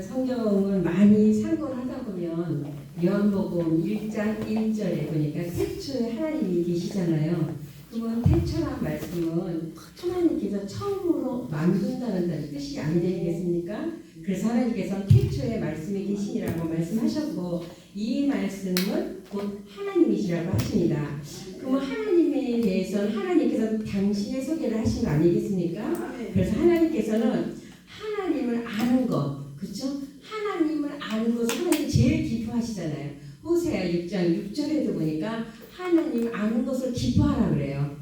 성경을 많이 상고하다 보면 요한복음 1장 1절에 보니까 태초에 하나님이 계시잖아요. 그러면 태초란 말씀은 하나님께서 처음으로 만든다는 뜻이 아니겠습니까? 그래서 하나님께서 태초에 말씀이 계시니라고 말씀하셨고 이 말씀은 곧 하나님이시라고 하십니다. 그러면 하나님에 대해서는 하나님께서 당신의 소개를 하신 거 아니겠습니까? 그래서 하나님께서는 하나님을 아는 것, 그렇죠? 하나님을 아는 것을 하나님이 제일 기뻐하시잖아요. 호세아 6장 6절에도 보니까 하나님 아는 것을 기뻐하라 그래요.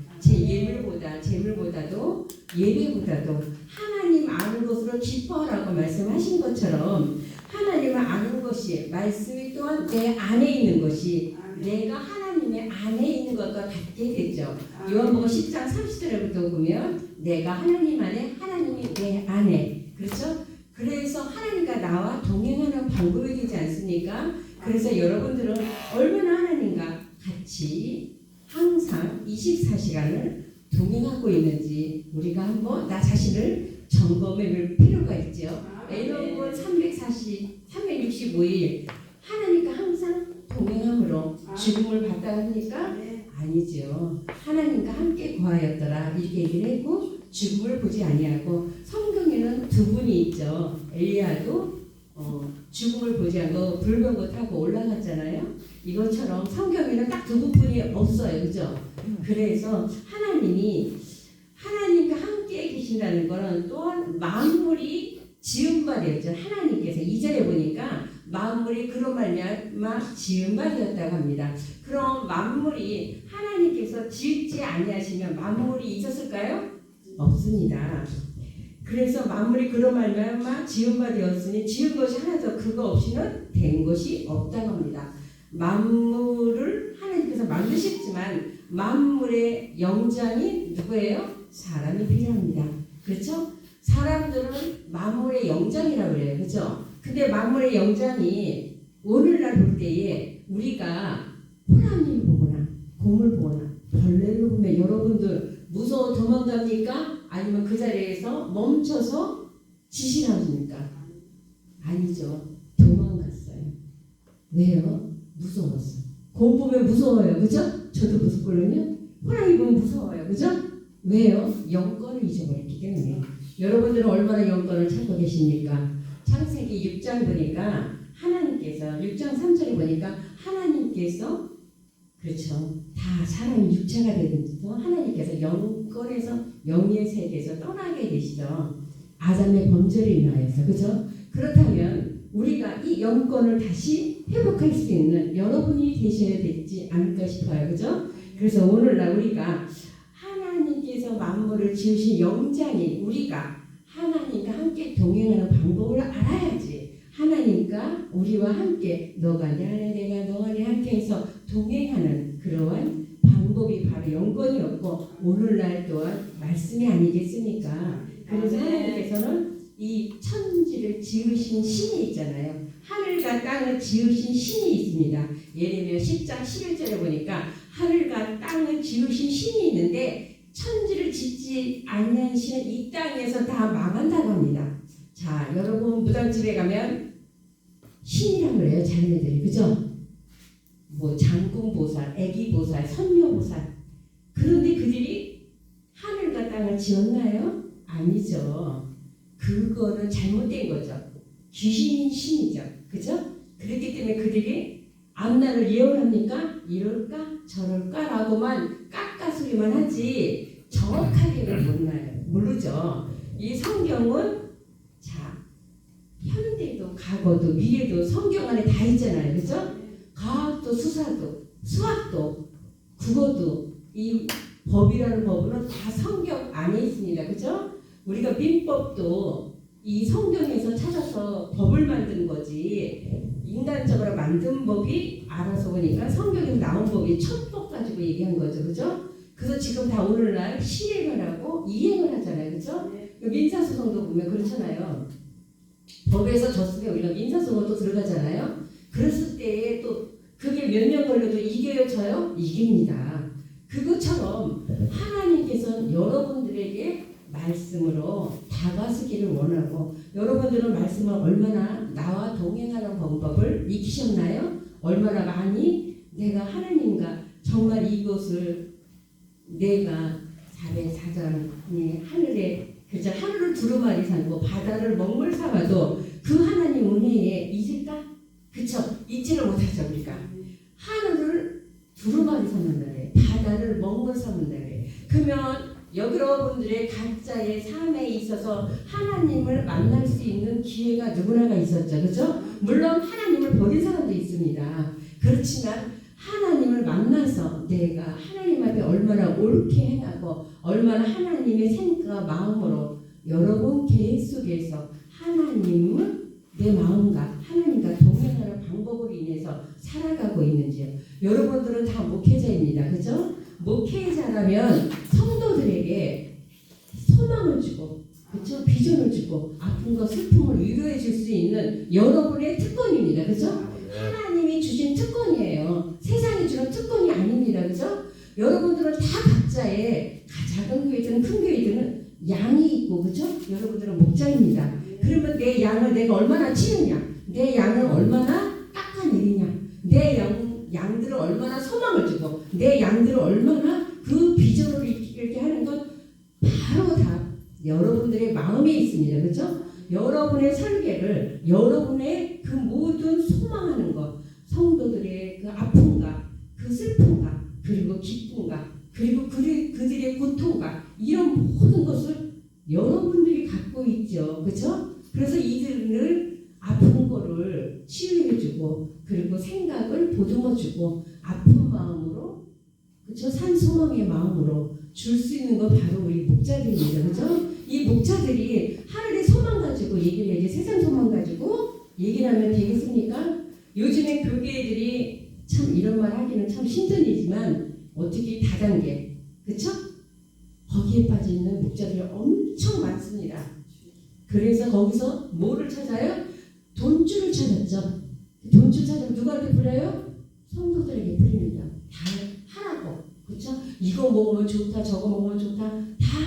재물보다도 예배보다도 하나님 아는 것으로 기뻐하라고 말씀하신 것처럼 하나님을 아는 것이 말씀이 또한 내 안에 있는 것이 내가 하나님의 안에 있는 것과 같게 되죠. 요한복음 10장 30절부터 보면 내가 하나님 안에 하나님이 내 안에, 그렇죠? 그래서 하나님과 나와 동행하는 방법이 되지 않습니까? 그래서 여러분들은 얼마나 하나님과 같이 항상 24시간을 동행하고 있는지 우리가 한번 나 자신을 점검해 볼 필요가 있죠. 애너분 365일 하나님과 항상 동행함으로 죽음을 받다 합니까? 아니죠. 하나님과 함께 거하였더라 이렇게 얘기를 했고 죽음을 보지 아니하고 성경에는 두 분이 있죠. 엘리야도 죽음을 보지 않고 불병거 타고 올라갔잖아요. 이것처럼 성경에는 딱 두 분뿐이 없어요. 그죠? 그래서 하나님이 하나님과 함께 계신다는 것은 또한 만물이 지은 바 되었죠. 하나님께서 2절에 보니까 만물이 그로 말미암아 지은 바 되었다고 합니다. 그럼 만물이 하나님께서 지었지 아니하시면 만물이 있었을까요? 없습니다. 그래서 만물이 그로 말미암아 지은 바 되었으니 지은 것이 하나도 그거 없이는 된 것이 없다고 합니다. 만물을 하나님께서 만드셨지만 만물의 영장이 누구예요? 사람이 필요합니다. 그렇죠? 사람들은 만물의 영장이라고 그래요. 그렇죠? 근데 만물의 영장이 오늘날 볼 때에 우리가 호랑이를 보거나 곰을 보거나 벌레를 보면 여러분들 무서워 도망갑니까? 아니면 그 자리에서 멈춰서 지시를 하십니까? 아니죠. 도망갔어요. 왜요? 무서웠어. 곰 보면 무서워요. 그죠? 저도 무섭거든요. 호랑이 보면 무서워요. 그죠? 왜요? 영권을 잊어버렸기 때문에. 여러분들은 얼마나 영권을 찾고 계십니까? 창세기 6장 보니까 하나님께서 6장 3절에 보니까 하나님께서 그렇죠. 다 사람이 육체가 되면서 하나님께서 영권에서 영의 세계에서 떠나게 되시죠. 아담의 범죄를 인하여서. 그죠? 그렇다면 우리가 이 영권을 다시 회복할 수 있는 여러분이 되셔야 되지 않을까 싶어요. 그죠? 그래서 오늘날 우리가 하나님께서 만물을 지으신 영장이 우리가 하나님과 함께 동행하는 방법을 알아야지. 하나님과 우리와 함께 너가 내 안에 내가 너 안에 함께해서 동행하는 그러한 방법이 바로 영권이었고 오늘날 또한 말씀이 아니겠습니까? 그래서 하나님께서는 이 천지를 지으신 신이 있잖아요. 하늘과 땅을 지으신 신이 있습니다. 예레미야 10장 11절에 보니까 하늘과 땅을 지으신 신이 있는데 천지를 짓지 않는 신은 이 땅에서 다 망한다고 합니다. 자, 여러분 무당집에 가면 신이라고 그래요. 자기네들이. 그죠? 뭐 장군보살, 애기보살, 선녀보살. 그런데 그들이 하늘과 땅을 지었나요? 아니죠. 그거는 잘못된 거죠. 귀신인 신이죠. 그죠? 그렇기 때문에 그들이 앞날을 예언합니까? 이럴까? 저럴까? 라고만 깎아소리만 하지 정확하게는 모르죠. 이 성경은 자 현대도 과거도 미래도 성경 안에 다 있잖아요. 그죠? 과학도 수사도 수학도 국어도 이 법이라는 법은 다 성경 안에 있습니다. 그죠? 우리가 민법도 이 성경에서 찾아서 법을 만든 거지 인간적으로 만든 법이 알아서 보니까 성경에서 나온 법이 천법 가지고 얘기한 거죠. 그죠? 그래서 지금 다 오늘날 실행을 하고 이행을 하잖아요. 그죠? 민사소송도 보면 그렇잖아요. 법에서 졌으면 우리가 민사소송도 들어가잖아요. 그랬을 때에 또 그게 몇 년 걸려도 이겨요? 져요? 이깁니다. 그것처럼 하나님께서는 여러분들에게 말씀으로 다가서기를 원하고 여러분들은 말씀을 얼마나 나와 동행하는 방법을 익히셨나요? 얼마나 많이 내가 하나님과 정말 이것을 내가 자배사장이 하늘에 그저 하늘을 두루마리 삼고 바다를 먹물 삼아도 그 하나님 은혜에 잊을까? 그쵸? 잊지를 못하죠 우리가. 하늘을 두루마리 삼는다래, 바다를 먹물 삼는다래. 그러면 여러분들의 각자의 삶에 있어서 하나님을 만날 수 있는 기회가 누구나가 있었죠. 그죠? 물론 하나님을 버린 사람도 있습니다. 그렇지만 하나님을 만나서 내가 하나님 앞에 얼마나 옳게 행하고 얼마나 하나님의 생각과 마음으로 여러분 계획 속에서 하나님은 내 마음과 하나님과 동행하는 방법으로 인해서 살아가고 있는지요. 여러분들은 다 목회자입니다. 그죠? 목회자라면 성도들에게 소망을 주고, 그렇죠? 비전을 주고 아픔과 슬픔을 위로해 줄 수 있는 여러분의 특권입니다. 그죠? 하나님이 주신 특권이에요. 세상이 주는 특권이 아닙니다. 그죠? 여러분들은 다 각자의 작은 교회든 큰 교회든 양이 있고, 그죠? 여러분들은 목자입니다. 그러면 내 양을 내가 얼마나 치느냐, 내 양을 얼마나 깎아내리냐, 내 양들을 얼마나 소망을 주고, 내 양들을 얼마나 그 비전을 이렇게 하는 건 바로 다 여러분들의 마음에 있습니다. 그죠? 여러분의 설계를, 여러분의 그 모든 소망하는 것, 성도들의 그 아픔과 그 슬픔과 그리고 기쁨과 그리고 그들의 고통과 이런 모든 것을 여러분들이 갖고 있죠. 그렇죠? 그래서 이들을 아픈 거를 치유해주고 그리고 생각을 보듬어주고 아픈 마음으로, 그렇죠? 산 소망의 마음으로 줄 수 있는 거 바로 우리 목자들입니다. 그렇죠? 이 목자들이 하늘의 소망 가지고 얘기를 해야지 세상 소망 가지고 얘기를 하면 되겠습니까? 요즘에 교계들이 참 이런 말 하기는 참 힘든 일이지만 어떻게 다단계, 그렇죠? 거기에 빠져있는 목자들이 엄청 많습니다. 그래서 거기서 뭐를 찾아요? 돈줄을 찾았죠. 돈줄 찾으면 누구한테 뿌려요? 성도들에게 뿌립니다. 다 하라고. 그렇죠? 이거 먹으면 좋다, 저거 먹으면 좋다. 다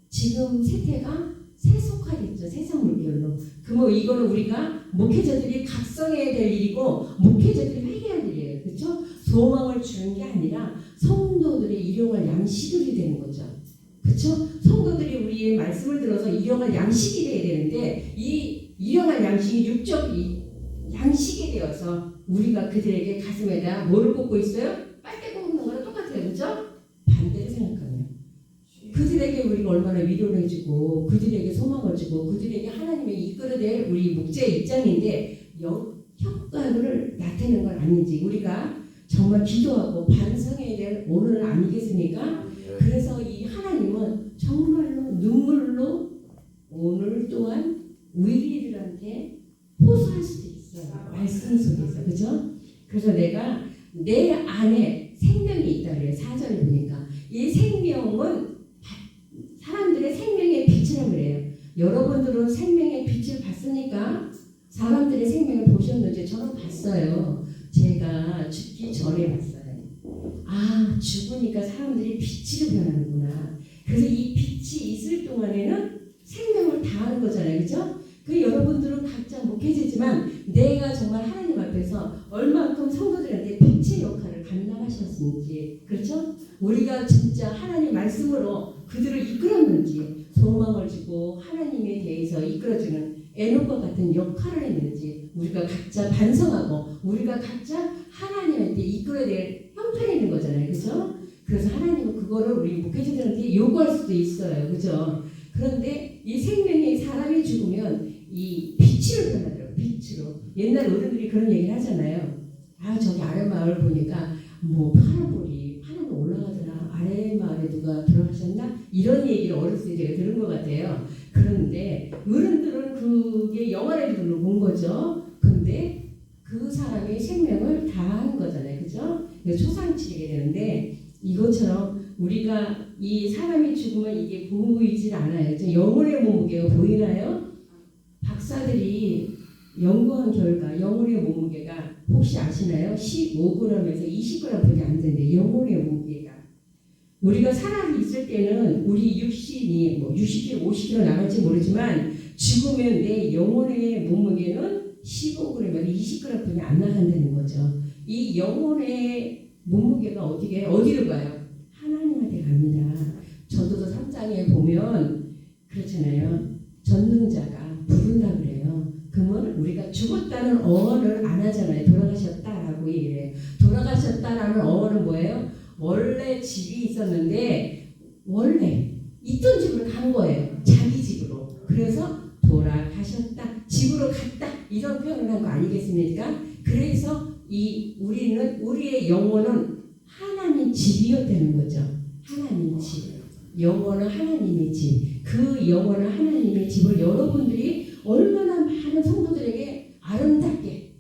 지금 세태가 세속화됐죠. 세상 물결로. 그러면 이거는 우리가 목회자들이 각성해야 될 일이고 목회자들이 회개할 일이에요. 그렇죠? 소망을 주는 게 아니라 성도들의 일용할 양식이 되는 거죠. 그렇죠? 성도들이 우리의 말씀을 들어서 일용할 양식이 돼야 되는데 이 일용할 양식이 육적이 양식이 되어서 우리가 그들에게 가슴에다 뭐를 꽂고 있어요? 빨대 꽂는 거랑 똑같아요. 그렇죠? 반대로 생각하면 그들에게 우리가 얼마나 위로를 해주고 그들에게 소망을 주고 그들에게 하나님의 이끌어낼 우리 목자의 입장인데 효과를 나타내는 건 아닌지 우리가 정말 기도하고 반성해야 될 오늘 아니겠습니까? 그래서 이 하나님은 정말로 눈물로 오늘 또한 우리들한테 호소할 수도 있어요. 말씀 속에서. 그죠? 그래서 내가 내 안에 생명이 있다 그래요. 4절에 보니까. 이 생명은 사람들의 생명의 빛이라고 그래요. 여러분들은 생명의 빛을 봤습니까? 사람들의 생명을 보셨는지 저는 봤어요. 제가 죽기 전에 봤어요. 아, 죽으니까 사람들이 빛으로 변하는구나. 그래서 이 빛이 있을 동안에는 생명을 다하는 거잖아요. 그죠? 그 여러분들은 각자 목회자지만 내가 정말 하나님 앞에서 얼만큼 성도들한테 빛의 역할을 감당하셨는지, 그렇죠? 우리가 진짜 하나님 말씀으로 그들을 이끌었는지, 소망을 주고 하나님에 대해서 이끌어주는 에녹과 같은 역할을 했는지 우리가 각자 반성하고 우리가 각자 하나님한테 이끌어야 될 형편이 있는 거잖아요. 그죠? 그래서 하나님은 그거를 우리 목회자들한테 요구할 수도 있어요. 그죠? 그런데 이 생명이 사람이 죽으면 이 빛으로 변하더라고요. 빛으로. 옛날 어른들이 그런 얘기를 하잖아요. 아, 저기 아래 마을 보니까 뭐 파란불이 올라가더라. 아래 마을에 누가 돌아가셨나? 이런 얘기를 어렸을 때 제가 들은 것 같아요. 그런데 어른들은 그게 영화를 본 거죠. 근데 그 사람의 생명을 다하는 거잖아요. 그죠? 초상치게 되는데 이것처럼 우리가 이 사람이 죽으면 이게 보이질 않아요. 영혼의 몸무게가 보이나요? 박사들이 연구한 결과 영혼의 몸무게가 혹시 아시나요? 15g에서 20g밖에 안 된대. 영혼의 몸무게가. 우리가 살아 있을 때는 우리 육신이 뭐 60kg, 50kg 나갈지 모르지만 죽으면 내 영혼의 몸무게는 15g, 20g뿐이 안 나간다는 거죠. 이 영혼의 몸무게가 어디로 가요? 하나님한테 갑니다. 전도서 3장에 보면 그렇잖아요. 전능자가 부른다 그래요. 그러면 우리가 죽었다는 어원을 안 하잖아요. 돌아가셨다라고 얘기를 해요. 돌아가셨다라는 어원은 뭐예요? 원래 집이 있었는데 원래 있던 집으로 간 거예요. 자기 집으로. 그래서 돌아가셨다, 집으로 갔다 이런 표현을 한 거 아니겠습니까? 그래서 우리의 영혼은 하나님 집이었다는 거죠. 하나님 집. 영혼은 하나님의 집. 그 영혼은 하나님의 집을 여러분들이 얼마나 많은 성도들에게 아름답게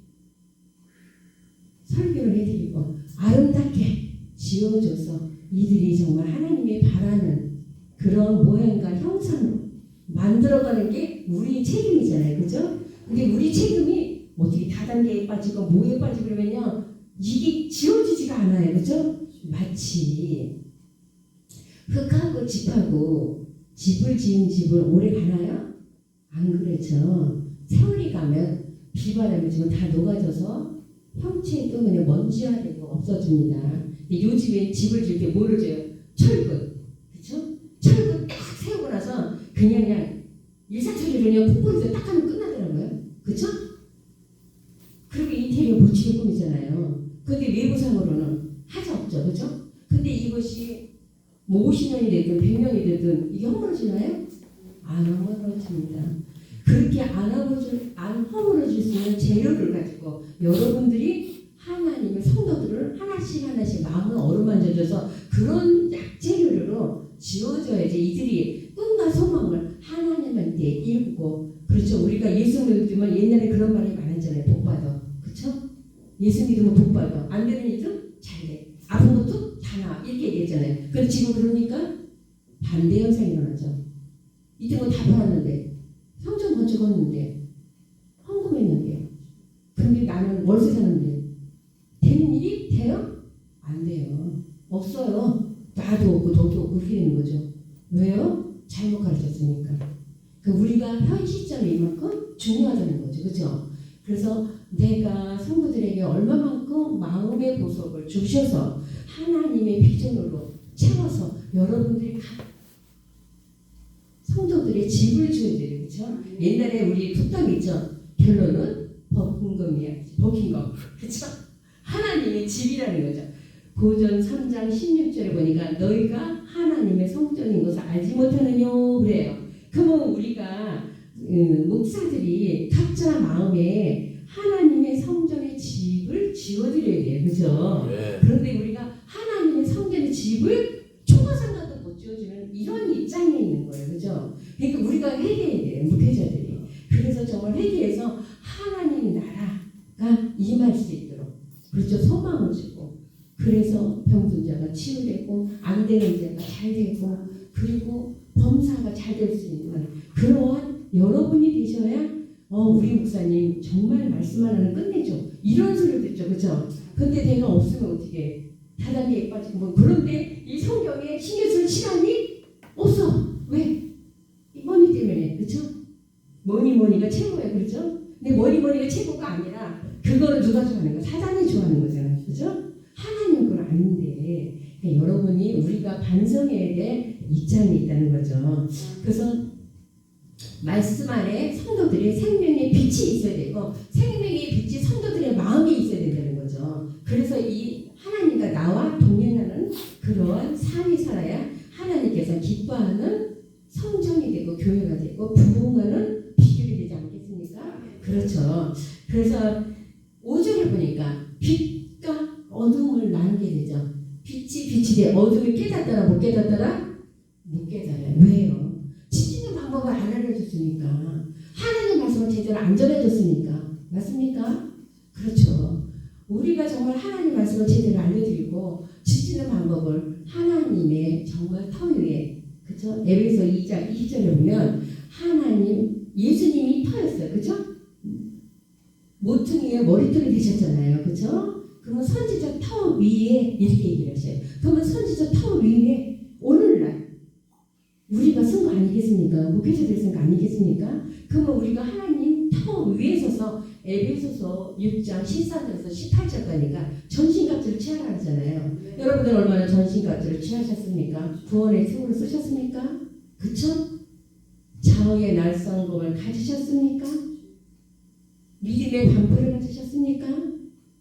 설교를 해드리고 아름답게 지어줘서 이들이 정말 하나님이 바라는 그런 모양과 형상으로 만들어가는 게 우리의 책임이잖아요. 그죠? 근데 우리 책임이 어떻게 다단계에 빠지고 뭐에 빠지고 그러면요. 이게 지워지지가 않아요. 그죠? 마치 흙하고 집하고 집을 지은 집을 오래 가나요? 안 그렇죠. 세월이 가면 비바람이 지금 다 녹아져서 형체도 그냥 먼지화되고 없어집니다. 근데 요즘에 집을 지을 때 뭐를 줘요? 철근. 그쵸? 철근 딱 세우고 나서 그냥 일사천리로 그냥 콩고리에서 딱 하면 끝나더라고요. 그쵸? 그리고 인테리어 멋지게 꾸미잖아요. 근데 외부상으로는 하자 없죠. 그쵸? 근데 이것이 뭐 50년이 됐든 100년이 됐든 이게 허물어지나요? 안 허물어집니다. 그렇게 안 허물어질 수 있는 재료를 가지고 여러분들이 하나님의 성도들을 하나씩 마음을 어루만져줘서 그런 약재료로 지어줘야지 이들이 꿈과 소망을 하나님한테 이루고 그렇죠. 우리가 예수 믿으면 옛날에 그런 말이 많았잖아요. 복 받아. 그렇죠? 예수 믿으면 복 받아. 안 되는 일도 잘 돼. 아픈 것도 다 나아. 이렇게 얘기했잖아요. 근데 지금 그러니까 반대 현상이 일어나죠. 이때는 다 팔았는데 성전 건축했는데 헌금했는데 근데 나는 월세 사는데 되는 일이 돼요? 안 돼요. 없어요. 나도 없고 너도 없고 그렇게 되는 거죠. 왜요? 잘못 가르쳤으니까. 그러니까 우리가 현 시점이 이만큼 중요하다는 거죠. 그렇죠? 그래서 내가 성도들에게 얼마만큼 마음의 보석을 주셔서 하나님의 비전으로 채워서 여러분들이 성도들의 집을 지어야 돼요. 그렇죠? 옛날에 우리 툭딱 있죠. 결론은 버킹엄이야. 버킹엄. 그렇죠? 하나님의 집이라는 거죠. 고전 3장 16절에 보니까 너희가 하나님의 성전인 것을 알지 못하느냐 그래요. 그러면 우리가 목사들이 각자 마음에 하나님의 성전의 집을 지어드려야 돼요. 그죠? 네. 그런데 우리가 하나님의 성전의 집을 초가상가도 못 지어주는 이런 입장에 있는 거예요. 그죠? 그러니까 우리가 회개해야 돼요. 목회자들이. 그래서 정말 회개해서 하나님 나라가 임할 수 있도록 그렇죠. 소망을 주고 그래서 병든 자가 치유되고 안 되는 자가 잘 되고 그리고 범사가 잘 될 수 있는 그러한 여러분이 되셔야 우리 목사님 정말 말씀 하나는 끝내죠. 이런 소리를 듣죠. 그죠? 근데 내가 없으면 어떻게 다단계에 빠지고 뭐 그런데 이 성경에 신경 쓸 시간이 없어. 왜? 이 머니 때문에. 그죠? 머니가 최고예요. 그렇죠? 근데 머니가 최고가 아니라 그거를 누가 좋아하는 거야? 사단이 좋아하는 거잖아요. 그죠? 하나님 그걸 아닌데 그러니까 여러분이 우리가 반성해야 될 입장이 있다는 거죠. 그래서 말씀 안에 성도들의 생명의 빛이 있어야 되고 생명의 빛이 성도들의 마음에 있어야 된다는 거죠. 그래서 이 하나님과 나와 동행하는 그러한 삶이 살아야 하나님께서 기뻐하는 성전이 되고 교회가 되고 부흥하는 비결이 되지 않겠습니까? 그렇죠. 그래서 5절을 보니까 빛과 어둠을 나누게 되죠. 빛이 돼. 어둠이 깨닫더라 못 깨닫더라? 못 깨달아요. 왜요? 지키는 방법을 안 알려줬으니까. 하나님 말씀을 제대로 안 전해줬으니까. 맞습니까? 그렇죠. 우리가 정말 하나님 말씀을 제대로 알려드리고 지키는 방법을 하나님의 정말 터 위에 그렇죠? 에베소 2장 20절에 보면 하나님 예수님이 터였어요. 그렇죠? 모퉁이에 머리털이 되셨잖아요. 그렇죠? 그러면 선지자 터 위에 이렇게 얘기를 하셔요. 그러면 선지자 터 위에 오늘날 우리가 쓴 거 아니겠습니까? 목회자들이 쓴 거 아니겠습니까? 그러면 우리가 하나님 터 위에 서서 에베소서 6장 14절에서 18절까지니까 전신갑주를 취하라 하잖아요. 여러분들 얼마나 전신갑주를 취하셨습니까? 구원의 승으로 쓰셨습니까? 그쵸? 자아의 날성검을 가지셨습니까? 믿음의 방패를 가지셨습니까?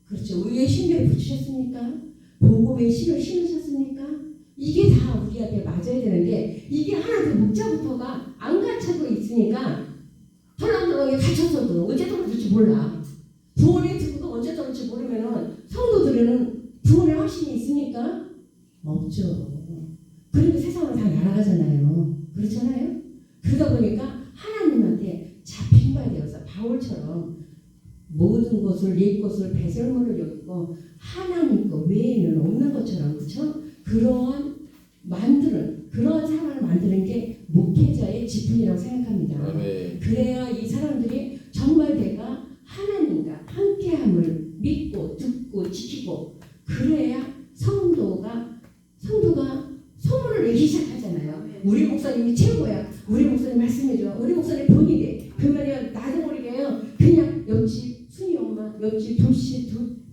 그렇죠. 의의 신뢰를 붙이셨습니까? 복음의 신을 신으셨습니까? 이게 다 우리한테 맞아야 되는데 이게 하나도 목자부터가 안 갖춰져 있으니까 덜렁덜렁에 갇혔어도 언제 떨어질지 몰라. 구원의 특구가 언제 떨어질지 모르면은 성도들은 구원의 확신이 있습니까? 없죠. 그리고 세상은 다 날아가잖아요. 그렇잖아요? 그러다 보니까 하나님한테 잡힌 바 되어서 바울처럼 모든 것을 옛 것을 배설물을 여기고 하나님 것 외에는 없는 것처럼 그렇죠? 그러한 사람을 만드는 게 목회자의 직분이라고 생각합니다. 네. 그래야 이 사람들이 정말 내가 하나님과 함께함을 믿고 듣고 지키고 그래야 성도가 소문을 내기 시작하잖아요. 우리 목사님이 최고야. 우리 목사님 말씀해줘. 우리 목사님 본이 돼. 그러면 나도 모르게요. 그냥 옆집 순이 엄마, 옆집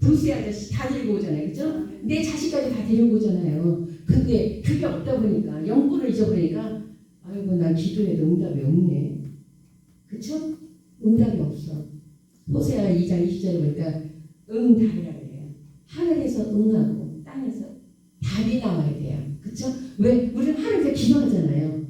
도시 아저씨 다 데리고 오잖아요. 그죠? 내 자식까지 다 데리고 오잖아요. 근데 그게 없다 보니까 영혼을 잊어버리니까 아이고 나 기도해도 응답이 없네. 그쵸? 응답이 없어. 호세아 2장 20절에 보니까 응답이라 그래요. 하늘에서 응하고 땅에서 답이 나와야 돼요. 그쵸? 왜? 우리는 하늘에서 기도하잖아요.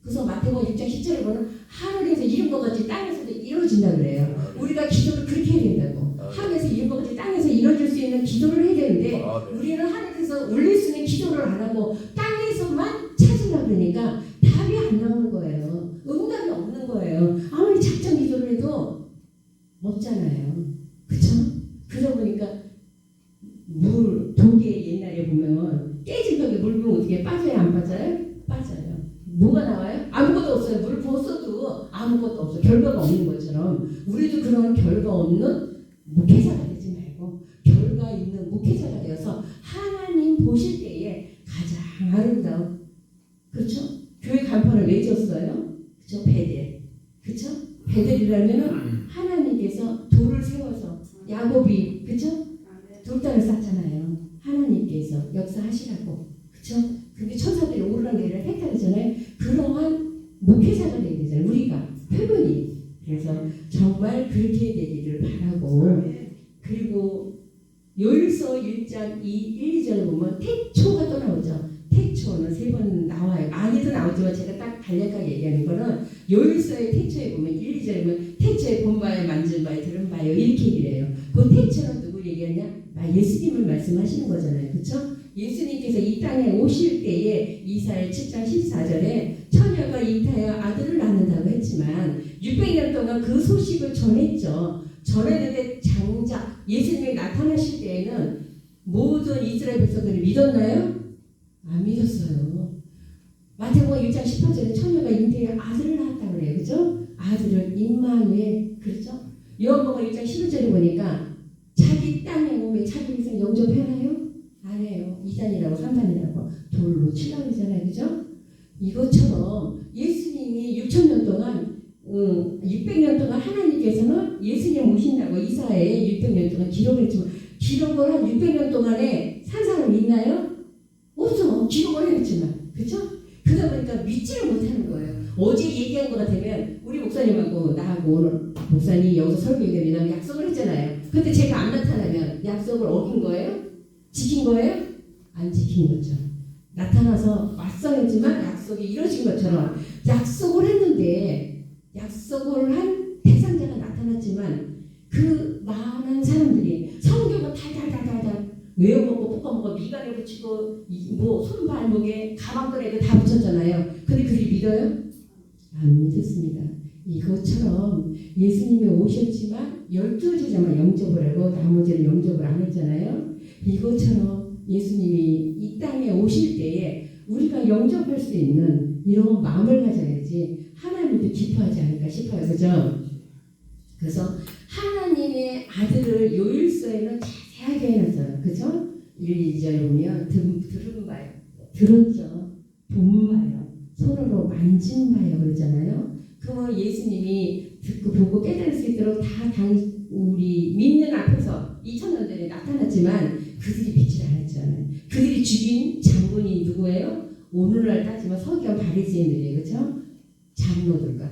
그래서 마태복음 6장 10절에 보면 하늘에서 이룬 것 같이 땅에서도 이루어진다 그래요. 우리가 기도를 그렇게 해야 된다고. 하늘에서 이룬 것 같이 땅에서 이루어질 수 있는 기도를 해야 되는데 우리는 하늘에서 올릴 수 있는 기도를 안 하고 땅에서만 찾으려고 그러니까 답이 안 나오는 거예요. 응답이 없는 거예요. 아무리 작전 기도를 해도 없잖아요. 그쵸? 그러다 보니까 독에 옛날에 보면 깨진 벽에 물 부으면 어떻게 빠져요? 안 빠져요? 빠져요. 뭐가 나와요? 아무것도 없어요. 물 부었어도 아무것도 없어. 결과가 없는 것처럼 우리도 그런 결과 없는 목회자가 되지 말고 결과 있는 목회자가 되어서 하나님 보실 때에 가장 아름다운 그렇죠? 교회 간판을 왜 줬어요? 그렇죠? 베델. 그렇죠? 베델이라면은 하나님께서 돌을 세워서 야곱이 그렇죠? 돌단을 쌓잖아요. 하나님께서 역사하시라고. 그렇죠? 그게 천사들이 오르락내리락 했다 그러잖아요. 그러한 목회자가 되야 되잖아요. 우리가 표본이. 그래서 정말 그렇게 되기를 바라고 그리고 요일서 1장 1, 2절을 보면 태초가 또 나오죠. 태초는 3번 나와요. 많이도 나오지만 제가 딱 간략하게 얘기하는 거는 요일서의 태초에 보면 1, 2절에 보면 태초에 본 바에 만진 바에 들은 바에 이렇게 얘기를 해요. 그 태초는 누구 얘기하냐? 예수님을 말씀하시는 거잖아요. 그렇죠? 예수님께서 이 땅에 오실 때에 이사야 7장 14절에 처녀가 잉타하여 아들을 낳는다고 했지만 600년 동안 그 소식을 전했죠. 전했는데 장작 예수님이 나타나실 때에는 모든 이스라엘 백성들이 믿었나요? 안 믿었어요. 마태복음 1장 18절에 처녀가 잉태하여 아들을 낳았다고 그래요. 그죠? 아들을 임마누엘 그렇죠? 요한복음 1장 11절에 보니까 자기 땅에 몸에 자기 백성 영접하나요? 안 해요. 2단이라고 3단이라고 돌로 치려고 그러잖아요. 그죠? 이것처럼 예수님이 6,000년 동안 600년 동안 하나님께서는 예수님 오신다고 이사야에 600년 동안 기록을 했지만 기록을 한 600년 동안에 산 사람이 있나요? 없어. 기록을 했지만 그렇죠? 그러다 보니까 믿지를 못하는 거예요. 어제 얘기한 거 같으면 우리 목사님하고 나하고 오늘 목사님 여기서 설교 얘기하면 약속을 했잖아요. 근데 제가 안 나타나면 약속을 어긴 거예요? 지킨 거예요? 안 지킨 거죠. 나타나서 맞서했지만 약속이 이루어진 것처럼 약속을 했는데 약속을 한 대상자가 나타났지만 그 많은 사람들이 성경을 달달달달달 외워먹고 볶아먹고 미간에 붙이고 뭐 손발목에 가방끈에도 다 붙였잖아요. 근데 그들이 믿어요? 안 믿었습니다. 이것처럼 예수님이 오셨지만 12제자만 영접을 하고 나머지는 영접을 안 했잖아요. 이것처럼 예수님이 이 땅에 오실 때에 우리가 영접할 수 있는 이런 마음을 가져야지 하나님도 기뻐하지 않을까 싶어요. 그죠? 그래서 하나님의 아들을 요일서에는 자세하게 해놨어요. 그죠? 1, 2절에 보면 들은 바요. 들었죠. 본 바요. 손으로 만진 바요. 그러잖아요. 그러면 예수님이 듣고 보고 깨달을 수 있도록 다 찾았지만 그들이 믿질 않았잖아요. 그들이 죽인 장본이 누구예요? 오늘날 따지면 서기관 바리새인들이에요. 그렇죠? 장로들과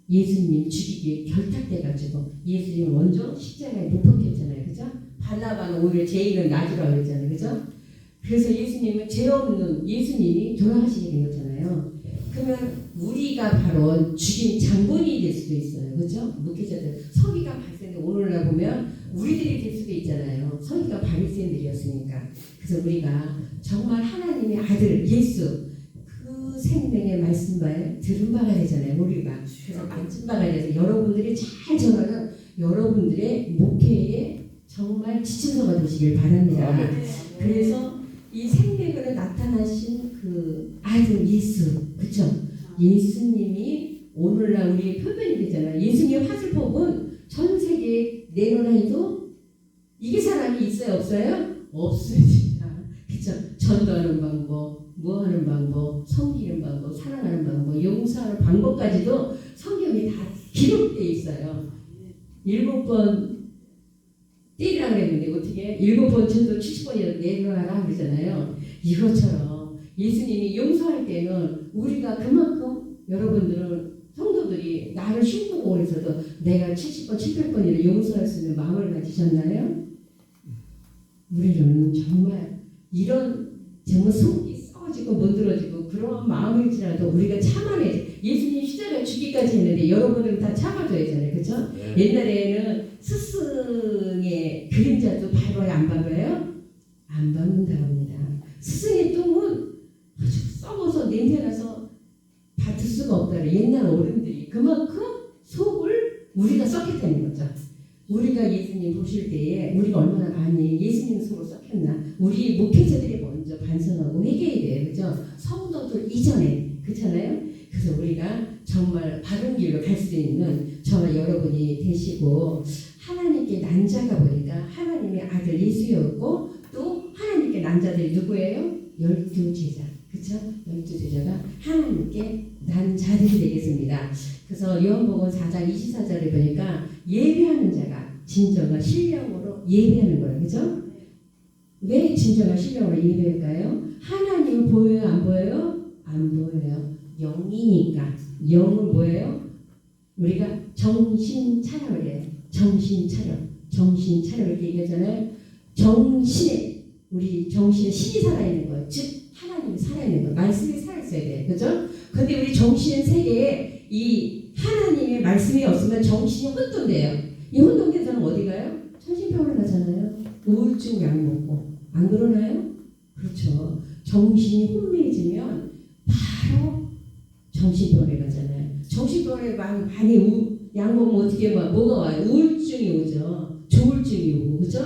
예수님 죽이기에 결탁돼가지고 예수님 먼저 십자가에 못 박혔잖아요. 그죠? 발라바는 오히려 죄인은 놔주라고 그랬잖아요. 그죠? 그래서 예수님은 죄 없는 예수님이 돌아가시게 된 거잖아요. 그러면 우리가 바로 죽인 장본인이 될 수도 있어요. 그죠? 목회자들 서기관 바리새인들 오늘날 보면 우리들이 될 수도 있잖아요. 서기관 바리새인들이었으니까. 그래서 우리가 정말 하나님의 아들 예수 그 생명의 말씀 바에 들은 바가 되잖아요. 우리가 그래서 만진 바가 돼서 여러분들이 잘 전하는 여러분들의 목회에 정말 지침서가 되시길 바랍니다. 그래서 이 생명으로 나타나신 그 아들 예수, 그렇죠? 예수님이 오늘날 우리의 표변이 되잖아요. 예수님 화술법은 전 세계에 내놓으라 해도 이게 사람이 있어요, 없어요? 없습니다. 그렇죠? 전도하는 방법, 뭐하는 방법, 섬기는 방법, 사랑하는 방법, 용서하는 방법까지도 성경에 다 기록되어 있어요. 7번 때리라 그랬는데 어떻게 7번 쳐도 70번이라도 내려가라 그러잖아요. 이것처럼 예수님이 용서할 때는 우리가 그만큼 여러분들은 성도들이 나를 흉보고 그래서도 내가 70번, 700번이나 용서할 수 있는 마음을 가지셨나요? 우리는 정말 이런 정말 속이 썩어지고 문드러지고 그런 마음일지라도 우리가 참아내죠. 예수님 십자가 죽기까지 했는데 여러분은 다 참아줘야 하잖아요. 그렇죠? 옛날에는 스승의 그림자도 밟아요? 안 밟아요? 안 밟는다고 합니다. 스승의 똥은 아주 썩어서 냄새나서 뱉을 수가 없다. 옛날 어른들이 그만큼 속을 우리가 썩겠다는 거죠. 우리가 예수님 보실 때에 우리가 얼마나 많이 예수님 속으로 썩혔나. 우리 목회자들이 먼저 반성하고 회개해야 돼요. 그죠? 성도들 이전에. 그렇잖아요? 그래서 우리가 정말 바른 길로 갈 수 있는 저와 여러분이 되시고 하나님께 난 자가 보니까 하나님의 아들 예수였고 또 하나님께 난 자들이 누구예요? 12제자. 그렇죠? 12제자가 하나님께 난 자들이 되겠습니다. 그래서 요한복음 4장 24절에 보니까 예배하는 자가 진정한 신령으로 예배하는 거예요. 그죠? 왜 진정한 신령으로 예배할까요? 하나님 보여요? 안 보여요? 안 보여요. 영이니까. 영은 뭐예요? 우리가 정신 차려야 돼요. 정신 차려. 정신 차려 이렇게 얘기하잖아요. 정신에 우리 정신에 신이 살아있는 거예요. 즉 하나님이 살아있는 거예요. 말씀이 살아있어야 돼요. 그죠? 근데 우리 정신 세계에 이 하나님의 말씀이 없으면 정신이 혼돈돼요. 이 혼돈된 사람 어디 가요? 정신병원에 가잖아요. 우울증 약 먹고. 안 그러나요? 그렇죠. 정신이 혼미해지면 바로 정신병원에 가잖아요. 정신병원에 많이 약 먹으면 어떻게 뭐가 와요? 우울증이 오죠. 조울증이 오고. 그죠?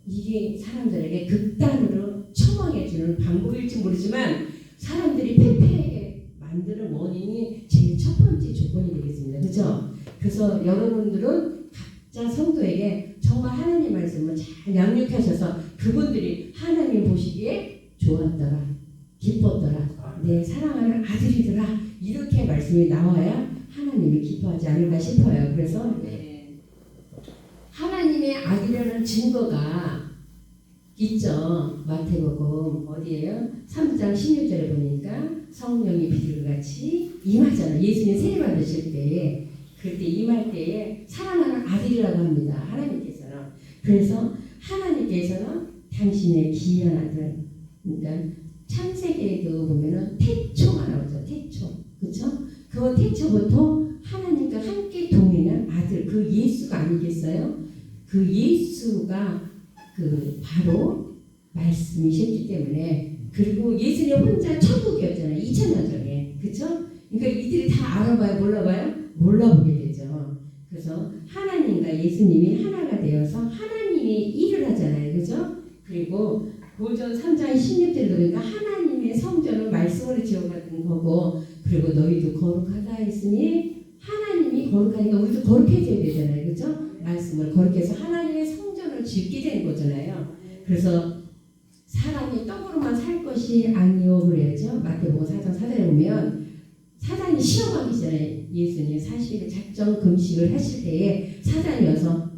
이게 사람들에게 극단으로 처방해주는 방법일지 모르지만 사람들이 패패하게 만드는 원인이 제일 첫 번째 조건이 되겠습니다. 그죠? 그래서 여러분들은 각자 성도에게 정말 하나님 말씀을 잘 양육하셔서 그분들이 하나님 보시기에 좋았더라, 기뻤더라, 내 사랑하는 아들이더라 이렇게 말씀이 나와야 하나님이 기뻐하지 않을까 싶어요. 그래서 하나님의 아들이라는 증거가 있죠. 마태복음 어디예요? 3장 16절에 보니까 성령이 비둘기같이 임하잖아요. 예수님 세례 받으실 때 그때 임할 때에 사랑하는 아들이라고 합니다. 하나님께서는. 그래서 하나님께서는 당신의 귀한 아들, 그러니까 창세기에도 보면은 태초가 나오죠. 태초, 그렇죠? 그 태초부터 하나님과 함께 동행한 아들, 그 예수가 아니겠어요? 그 예수가 그 바로 말씀이셨기 때문에. 그리고 예수님 혼자 천국이었잖아요. 2000년 전에. 그렇죠? 그러니까 이들이 다 알아봐요? 몰라봐요? 몰라보게 되죠. 그래서 하나님과 예수님이 하나가 되어서 하나님이 일을 하잖아요. 그렇죠? 그리고 고전 3장 16절에 보니까 하나님의 성전은 말씀으로 지어가는 거고 그리고 너희도 거룩하다 했으니 하나님이 거룩하니까 우리도 거룩해져야 되잖아요. 그렇죠? 말씀을 거룩해서 하나님의 성전을 짓게 되는 거잖아요. 그래서 사람이 떡으로만 살 것이 아니오 그래야죠. 마태복음 4장 4절에 보면 사단이 시험하기 전에 예수님 40일 작정 금식을 하실 때에 사단이 와서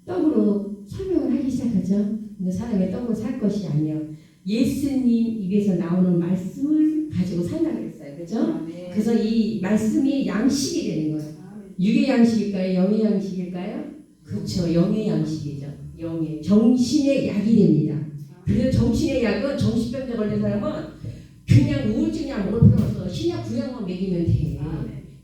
떡으로 그죠? 근데 사람의 떡으로 살 것이 아니에요. 예수님 입에서 나오는 말씀을 가지고 살라 그랬어요. 그죠? 그래서 이 말씀이 양식이 되는 거예요. 육의 양식일까요? 영의 양식일까요? 그렇죠. 영의 양식이죠. 영의. 정신의 약이 됩니다. 그래서 정신의 약은 정신병자 걸린 사람은 그냥 우울증약 먹을 필요 없어. 신약 구약만 먹이면 돼.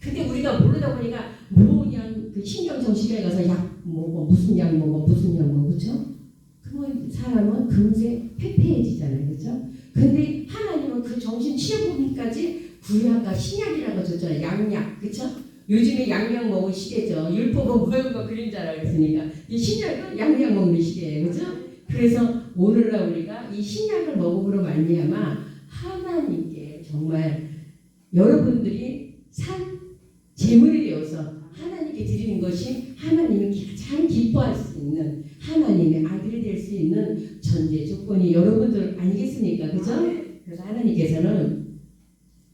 근데 우리가 모르다 보니까 그냥 그 신경정신과에 가서 약 먹어, 무슨 약 먹어, 무슨 약 먹어, 그렇죠? 그러면 사람은 금세 패패해지잖아요, 그렇죠? 근데 하나님은 그 정신치료법까지 구약과 신약이라고 줬잖아요, 양약, 그렇죠? 요즘에 양약 먹은 시대죠. 율법은 모형과 그림자라고 했으니까 이 신약은 양약 먹는 시대예요, 그렇죠? 그래서 오늘날 우리가 이 신약을 먹음으로 말미암아 하나님께 정말 여러분들이 산 제물이 되어서 하나님께 드리는 것이 하나님이 가장 기뻐할 수 있는 하나님의 아들이 될 수 있는 전제 조건이 여러분들 아니겠습니까? 그죠? 그래서 하나님께서는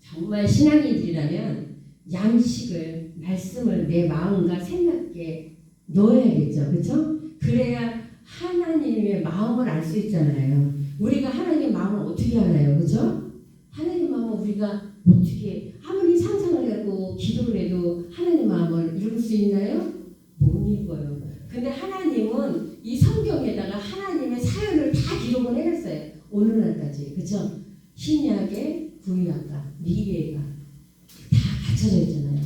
정말 신앙인들이라면 양식을, 말씀을 내 마음과 생각에 넣어야겠죠. 그죠? 그래야 하나님의 마음을 알 수 있잖아요. 우리가 하나님의 마음을 어떻게 알아요? 그죠? 하나님 마음을 우리가 어떻게 아무리 상상을 하고 기도를 해도 하나님 마음을 읽을 수 있나요? 못 읽어요. 근데 하나님은 이 성경에다가 하나님의 사연을 다 기록을 해놨어요. 오늘날까지. 그죠? 신약의 구약과 미래가 다 갖춰져 있잖아요.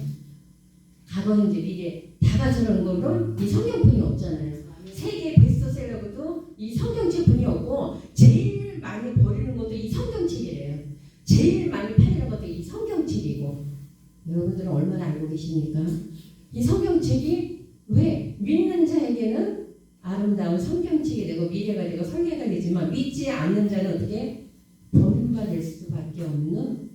과거, 현재, 미래 다 갖춰놓은 거는 이 성경뿐이 없잖아요. 세계 베스트셀러도 이 성경책뿐이 없고 제일 많이 버리는 것도 이 성경책이래요. 제일 많이 팔리는 것도 이 성경책이고 여러분들은 얼마나 알고 계십니까? 이 성경책이 왜 믿는 자에게는 아름다운 성경책이 되고 미래가 되고 설계가 되지만 믿지 않는 자는 어떻게 버림받을 수밖에 없는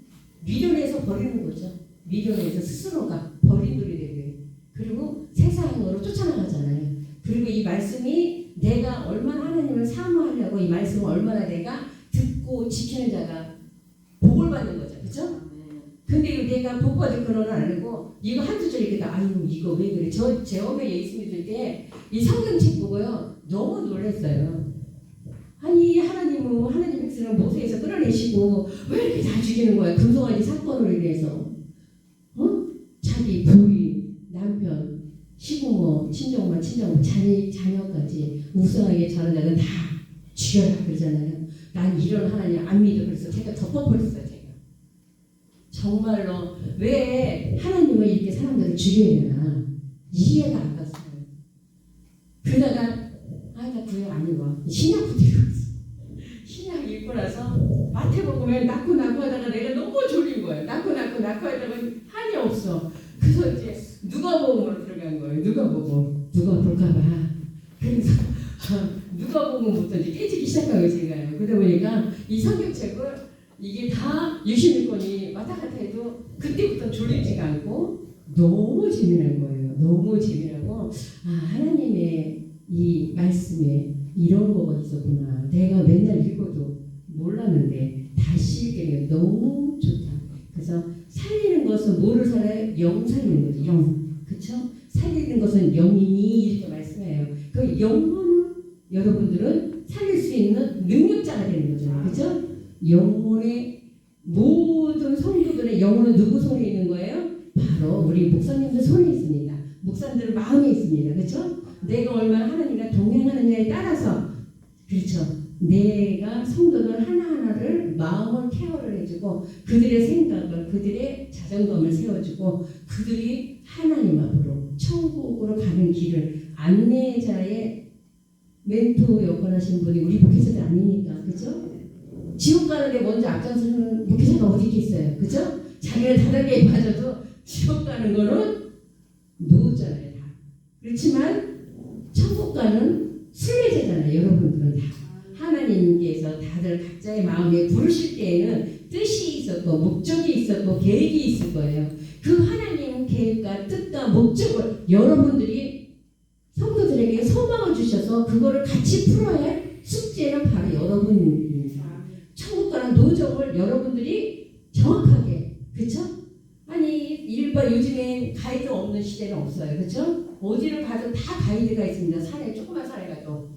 미련에서 버리는 거죠. 미련에서 스스로가 버림돌이 되고요. 그리고 세상으로 쫓아나가잖아요. 그리고 이 말씀이 내가 얼마나 하나님을 사모하려고 이 말씀을 얼마나 내가 듣고 지키는 자가 복을 받는 거죠. 그렇죠? 근데 내가 복 받을 거는 아니고 이거 한두 절 읽겠다. 아이고 이거 왜 그래? 제 엄마 예수 믿을 때 이 성경책 보고요. 너무 놀랐어요. 아니 하나님은 하나님 백성을 모세에서 끌어내시고 왜 이렇게 다 죽이는 거야? 금송아지 사건으로 인해서 자기 부인, 남편, 시부모, 친정엄마, 친정엄마, 자녀까지 우승하게 자는 자는 다 죽여라 그러잖아요. 난 이런 하나님 안 믿어. 그래서 제가 덮어버렸어요. 제가 정말로 왜 하나님은 이렇게 사람들을 죽여야 되나 이해가 안 갔어요. 그러다가 나 구약 안 읽어. 신약부터 읽었어. 신약 읽고 나서 마태복음에 낳고 하다가 내가 너무 졸린 거예요. 낳고 하다가 한이 없어. 그래서 이제 누가복음으로 들어간 거예요. 누가 볼까봐. 그래서 누가복음부터 이제 깨지기 시작한 거예요. 제가요. 그러다 보니까 이 성경책을 이게 다 66권이 왔다 갔다 해도 그때부터 졸리지가 않고 너무 재미난 거예요. 너무 재미나고 하나님의 이 말씀에 이런 거가 있었구나. 내가 맨날 읽어도 몰랐는데 다시 읽게 되면 너무 좋다. 그래서 살리는 것은 뭐를 살아요? 영 살리는 거죠. 영. 그쵸? 살리는 것은 영이니 이렇게 말씀해요. 그 영혼은 여러분들은 살릴 수 있는 능력자가 되는 거잖아요. 그쵸? 영혼의 모든 성도들의 영혼은 누구 손에 있는 거예요? 바로 우리 목사님들 손에 있습니다. 목사님들 마음에 있습니다. 그렇죠? 내가 얼마나 하나님과 동행하느냐에 따라서 그렇죠. 내가 성도들 하나하나를 마음을 케어를 해주고 그들의 생각을 그들의 자존감을 세워주고 그들이 하나님 앞으로 천국으로 가는 길을 안내자의 멘토 역할 하시는 분이 우리 목회자들 아닙니까? 그렇죠? 지옥 가는데 먼저 앞장서는 목회자가 어디 있겠어요? 그죠? 자기를 다단계에 빠져도 지옥 가는 거는 누구잖아요, 다. 그렇지만 천국 가는 순례자잖아요, 여러분들은 다. 하나님께서 다들 각자의 마음에 부르실 때에는 뜻이 있었고 목적이 있었고 계획이 있을 거예요. 그 하나님 계획과 뜻과 목적을 여러분들이 성도들에게 소망을 주셔서 그거를 같이 풀어야 할 숙제는 바로 여러분입니다. 천국 가는 노정을 여러분들이 정확하게, 그쵸? 아니 일반 요즘엔 가이드 없는 시대는 없어요, 그쵸? 어디를 가도 다 가이드가 있습니다. 산에 조그만 산에 가도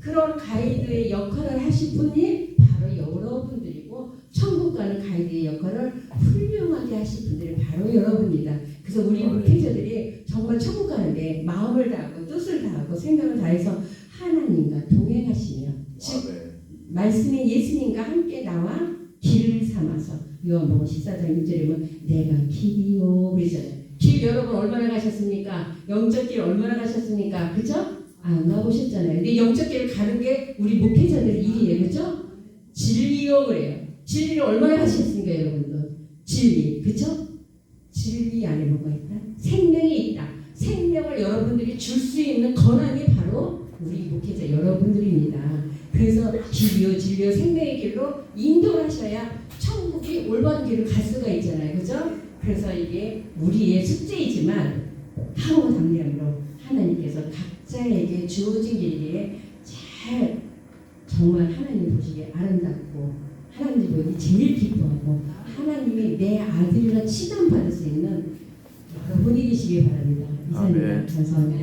그런 가이드의 역할을 하실 분이 바로 여러분들이고 천국 가는 가이드의 역할을 훌륭하게 하실 분들이 바로 여러분입니다. 그래서 우리 목회자들이 정말 천국 가는데 마음을 다하고 뜻을 다하고 생각을 다해서 하나님과 동행하시며 즉 말씀인 예수님과 함께 나와 길을 삼아서 요한복음 14장 6절에 보면 내가 길이요 그러잖아요. 길 여러분 얼마나 가셨습니까? 영적 길 얼마나 가셨습니까? 그죠? 안 가보셨잖아요. 근데 영적 길을 가는 게 우리 목회자들 일이에요. 그죠? 진리요 그래요. 진리를 얼마나 가셨습니까 여러분들? 진리. 그죠? 진리 안에 뭐가 있다? 생명이 있다. 생명을 여러분들이 줄 수 있는 권한이 바로 우리 목회자 여러분들입니다. 그래서 길이요 진리요 생명의 길로 인도하셔야 천국이 올바른 길을 갈 수가 있잖아요. 그죠? 그래서 이게 우리의 숙제이지만 강호담량으로 하나님께서 각자에게 주어진 길에 잘 정말 하나님 보시기에 아름답고 하나님 보기 제일 기뻐하고 하나님이 내 아들이라 칭함받을 수 있는 여러분이 되시길 바랍니다. 이사님 감사합니다.